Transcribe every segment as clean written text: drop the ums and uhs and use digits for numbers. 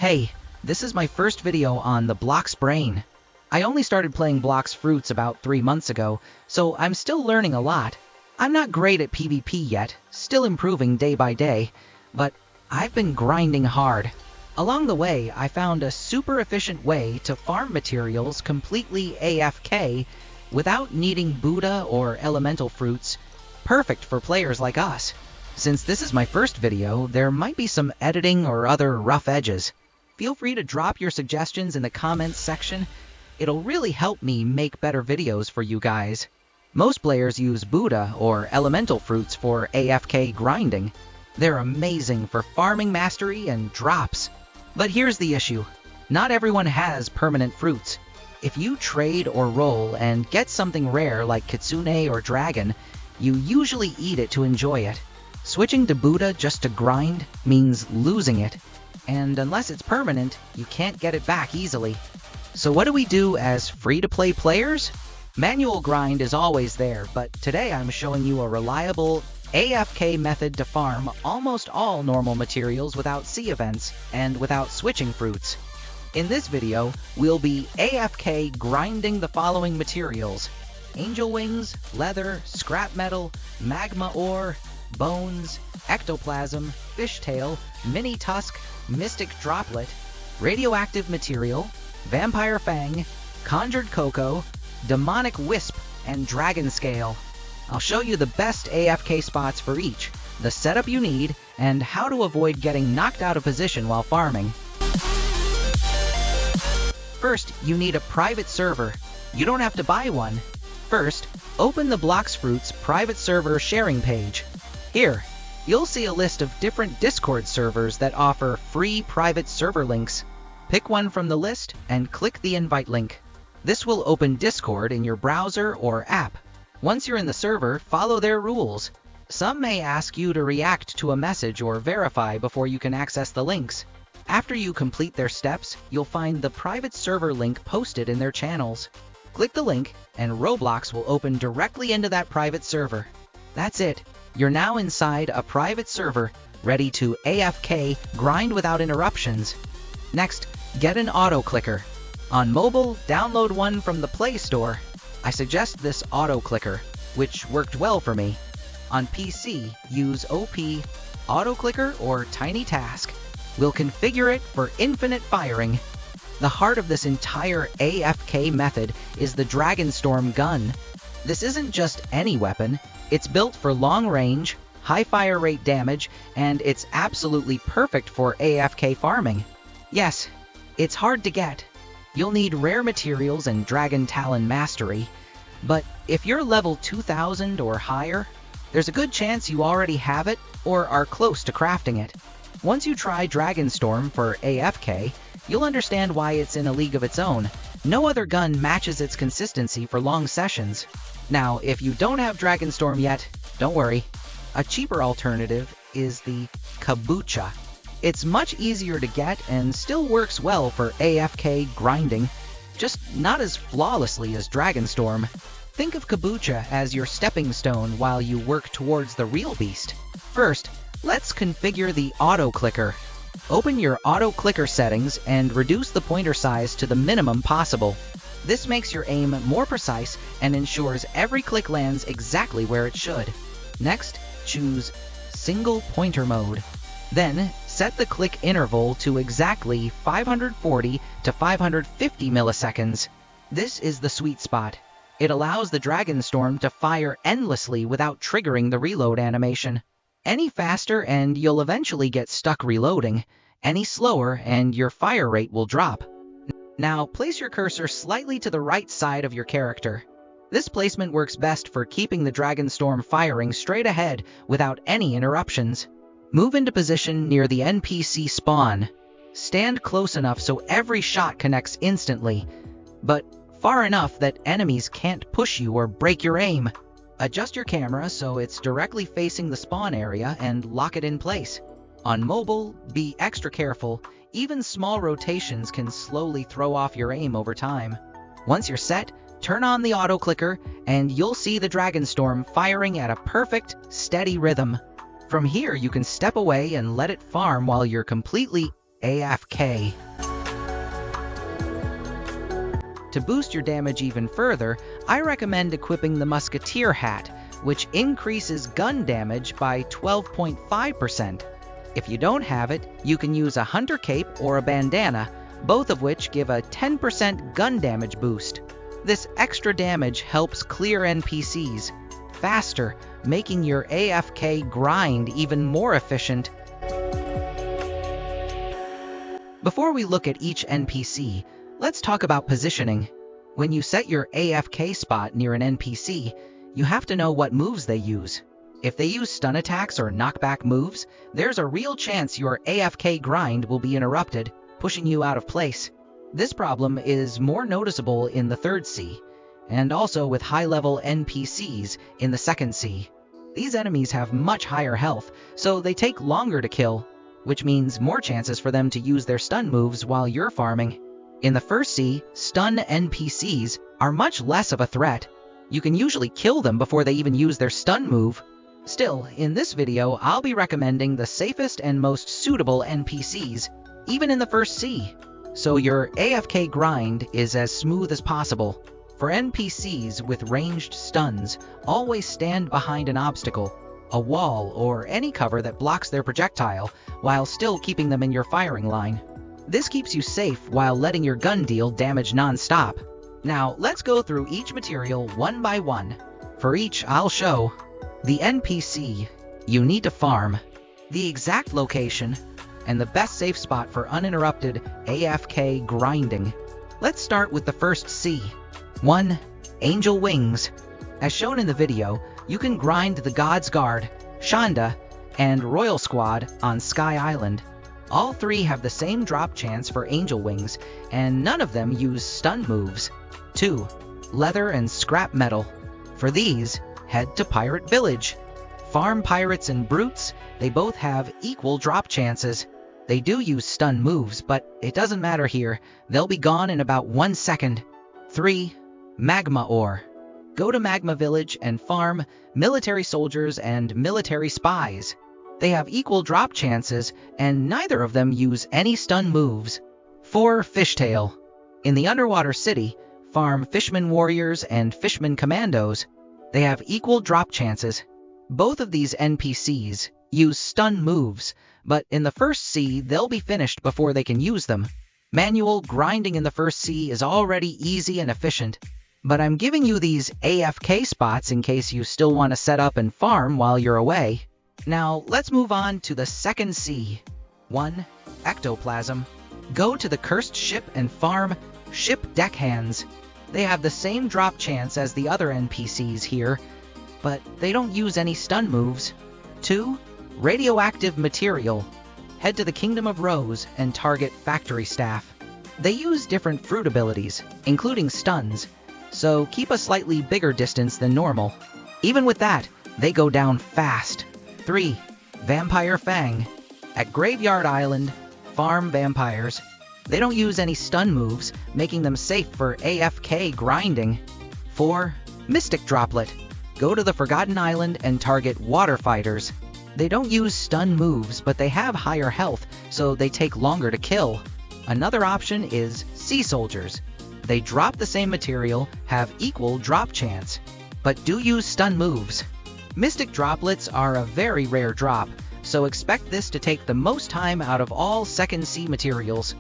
Hey, this is my first video on the Blox brain. I only started playing Blox Fruits about 3 months ago, so I'm still learning a lot. I'm not great at PvP yet, still improving day by day, but I've been grinding hard. Along the way, I found a super efficient way to farm materials completely AFK without needing Buddha or elemental fruits, perfect for players like us. Since this is my first video, there might be some editing or other rough edges. Feel free to drop your suggestions in the comments section. It'll really help me make better videos for you guys. Most players use Buddha or elemental fruits for AFK grinding. They're amazing for farming mastery and drops. But here's the issue. Not everyone has permanent fruits. If you trade or roll and get something rare like Kitsune or Dragon, you usually eat it to enjoy it. Switching to Buddha just to grind means losing it, and unless it's permanent, you can't get it back easily. So what do we do as free-to-play players? Manual grind is always there, but today I'm showing you a reliable AFK method to farm almost all normal materials without sea events and without switching fruits. In this video, we'll be AFK grinding the following materials: angel wings, leather, scrap metal, magma ore, bones, ectoplasm, fishtail, mini tusk, mystic droplet, radioactive material, vampire fang, conjured cocoa, demonic wisp, and dragon scale. I'll show you the best AFK spots for each, the setup you need, and how to avoid getting knocked out of position while farming. First, you need a private server. You don't have to buy one. First, open the Blox Fruits private server sharing page. Here, you'll see a list of different Discord servers that offer free private server links. Pick one from the list and click the invite link. This will open Discord in your browser or app. Once you're in the server, follow their rules. Some may ask you to react to a message or verify before you can access the links. After you complete their steps, you'll find the private server link posted in their channels. Click the link, and Roblox will open directly into that private server. That's it. You're now inside a private server, ready to AFK grind without interruptions. Next, get an auto clicker. On mobile, download one from the Play Store. I suggest this auto clicker, which worked well for me. On PC, use OP, auto clicker, or tiny task. We'll configure it for infinite firing. The heart of this entire AFK method is the Dragonstorm gun. This isn't just any weapon. It's built for long range, high fire rate damage, and it's absolutely perfect for AFK farming. Yes, it's hard to get. You'll need rare materials and Dragon Talon mastery, but if you're level 2000 or higher, there's a good chance you already have it or are close to crafting it. Once you try Dragonstorm for AFK, you'll understand why it's in a league of its own. No other gun matches its consistency for long sessions. Now, if you don't have Dragonstorm yet, don't worry. A cheaper alternative is the Kabucha. It's much easier to get and still works well for AFK grinding, just not as flawlessly as Dragonstorm. Think of Kabucha as your stepping stone while you work towards the real beast. First, let's configure the auto clicker. Open your auto clicker settings and reduce the pointer size to the minimum possible. This makes your aim more precise and ensures every click lands exactly where it should. Next, choose single pointer mode. Then, set the click interval to exactly 540 to 550 milliseconds. This is the sweet spot. It allows the Dragonstorm to fire endlessly without triggering the reload animation. Any faster and you'll eventually get stuck reloading. Any slower and your fire rate will drop. Now, place your cursor slightly to the right side of your character. This placement works best for keeping the Dragonstorm firing straight ahead without any interruptions. Move into position near the NPC spawn. Stand close enough so every shot connects instantly, but far enough that enemies can't push you or break your aim. Adjust your camera so it's directly facing the spawn area and lock it in place. On mobile, be extra careful. Even small rotations can slowly throw off your aim over time. Once you're set, turn on the auto clicker and you'll see the Dragonstorm firing at a perfect, steady rhythm. From here, you can step away and let it farm while you're completely AFK. To boost your damage even further, I recommend equipping the Musketeer hat, which increases gun damage by 12.5%. If you don't have it, you can use a Hunter Cape or a Bandana, both of which give a 10% gun damage boost. This extra damage helps clear NPCs faster, making your AFK grind even more efficient. Before we look at each NPC, let's talk about positioning. When you set your AFK spot near an NPC, you have to know what moves they use. If they use stun attacks or knockback moves, there's a real chance your AFK grind will be interrupted, pushing you out of place. This problem is more noticeable in the 3rd sea, and also with high-level NPCs in the 2nd sea. These enemies have much higher health, so they take longer to kill, which means more chances for them to use their stun moves while you're farming. In the 1st sea, stun NPCs are much less of a threat. You can usually kill them before they even use their stun move. Still, in this video, I'll be recommending the safest and most suitable NPCs, even in the 1st sea, so your AFK grind is as smooth as possible. For NPCs with ranged stuns, always stand behind an obstacle, a wall, or any cover that blocks their projectile, while still keeping them in your firing line. This keeps you safe while letting your gun deal damage non-stop. Now, let's go through each material one by one. For each, I'll show the NPC you need to farm, the exact location, and the best safe spot for uninterrupted AFK grinding. Let's start with the 1st sea. 1. Angel Wings. As shown in the video, you can grind the God's Guard, Shanda, and Royal Squad on Sky Island. All 3 have the same drop chance for Angel Wings, and none of them use stun moves. 2. Leather and Scrap Metal. For these, head to Pirate Village. Farm Pirates and Brutes, they both have equal drop chances. They do use stun moves, but it doesn't matter here. They'll be gone in about 1 second. 3. Magma Ore. Go to Magma Village and farm Military Soldiers and Military Spies. They have equal drop chances, and neither of them use any stun moves. 4. Fishtail. In the Underwater City, farm Fishman Warriors and Fishman Commandos. They have equal drop chances. Both of these NPCs use stun moves, but in the 1st sea, they'll be finished before they can use them. Manual grinding in the 1st sea is already easy and efficient, but I'm giving you these AFK spots in case you still want to set up and farm while you're away. Now, let's move on to the 2nd sea. 1. Ectoplasm. Go to the Cursed Ship and farm Ship Deckhands. They have the same drop chance as the other NPCs here, but they don't use any stun moves. 2. Radioactive Material. Head to the Kingdom of Rose and target Factory Staff. They use different fruit abilities, including stuns, so keep a slightly bigger distance than normal. Even with that, they go down fast. 3. Vampire Fang. At Graveyard Island, farm vampires. They don't use any stun moves, making them safe for AFK grinding. 4. Mystic Droplet. Go to the Forgotten Island and target water fighters. They don't use stun moves, but they have higher health, so they take longer to kill. Another option is Sea Soldiers. They drop the same material, have equal drop chance, but do use stun moves. Mystic Droplets are a very rare drop, so expect this to take the most time out of all 2nd sea materials.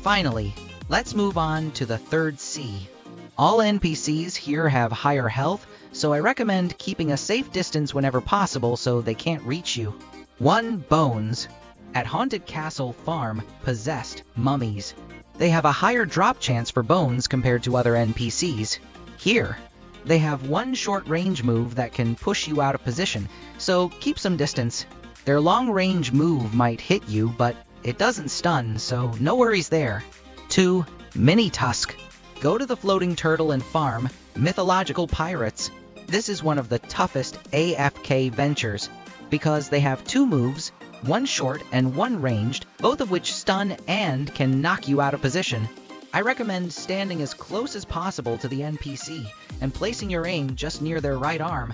Finally, let's move on to the 3rd sea. All NPCs here have higher health, so I recommend keeping a safe distance whenever possible so they can't reach you. 1. Bones. At Haunted Castle farm Possessed Mummies. They have a higher drop chance for bones compared to other NPCs. Here, they have one short-range move that can push you out of position, so keep some distance. Their long-range move might hit you, but it doesn't stun, so no worries there. 2. Mini Tusk. Go to the Floating Turtle and farm Mythological Pirates. This is one of the toughest AFK ventures, because they have 2 moves, one short and one ranged, both of which stun and can knock you out of position. I recommend standing as close as possible to the NPC and placing your aim just near their right arm,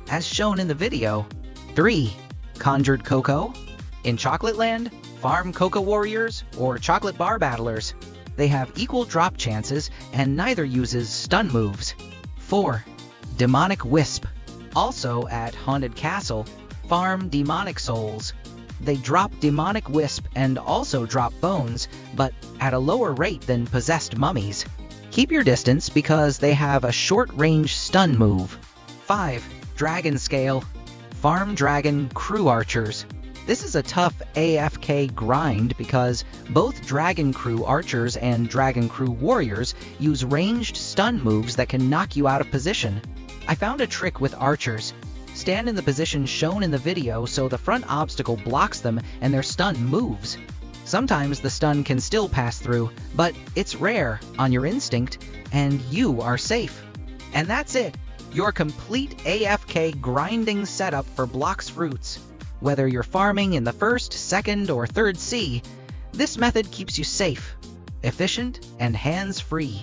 as shown in the video. 3. Conjured Cocoa. In Chocolate Land, farm Cocoa Warriors or Chocolate Bar Battlers. They have equal drop chances and neither uses stun moves. 4. Demonic Wisp. Also at Haunted Castle, farm Demonic Souls. They drop Demonic Wisp and also drop bones, but at a lower rate than possessed mummies. Keep your distance because they have a short-range stun move. 5. Dragon Scale. Farm Dragon Crew Archers. This is a tough AFK grind because both Dragon Crew Archers and Dragon Crew Warriors use ranged stun moves that can knock you out of position. I found a trick with Archers. Stand in the position shown in the video so the front obstacle blocks them and their stun moves. Sometimes the stun can still pass through, but it's rare on your instinct, and you are safe. And that's it, your complete AFK grinding setup for Blox Fruits. Whether you're farming in the first, second, or third sea, this method keeps you safe, efficient, and hands-free.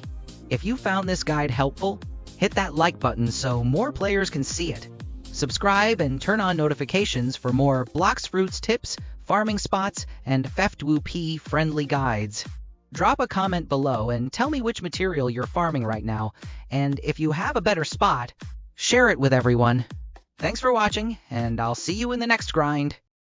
If you found this guide helpful, hit that like button so more players can see it. Subscribe and turn on notifications for more Blox Fruits tips, farming spots, and FFWP friendly guides. Drop a comment below and tell me which material you're farming right now, and if you have a better spot, share it with everyone. Thanks for watching, and I'll see you in the next grind.